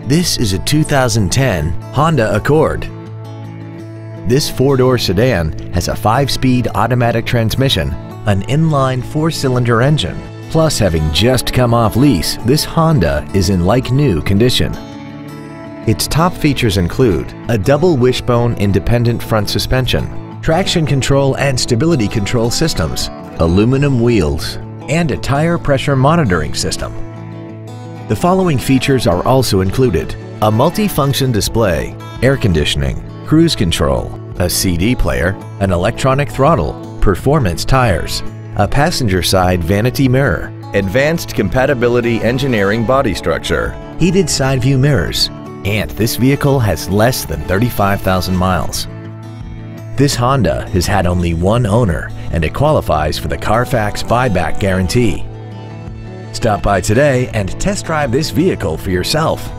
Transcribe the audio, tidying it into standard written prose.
This is a 2010 Honda Accord. This four-door sedan has a 5-speed automatic transmission, an inline 4-cylinder engine. Plus, having just come off lease, this Honda is in like-new condition. Its top features include a double wishbone independent front suspension, traction control and stability control systems, aluminum wheels, and a tire pressure monitoring system. The following features are also included: a multi-function display, air conditioning, cruise control, a CD player, an electronic throttle, performance tires, a passenger side vanity mirror, advanced compatibility engineering body structure, heated side view mirrors, and this vehicle has less than 35,000 miles. This Honda has had only one owner and it qualifies for the Carfax buyback guarantee. Stop by today and test drive this vehicle for yourself.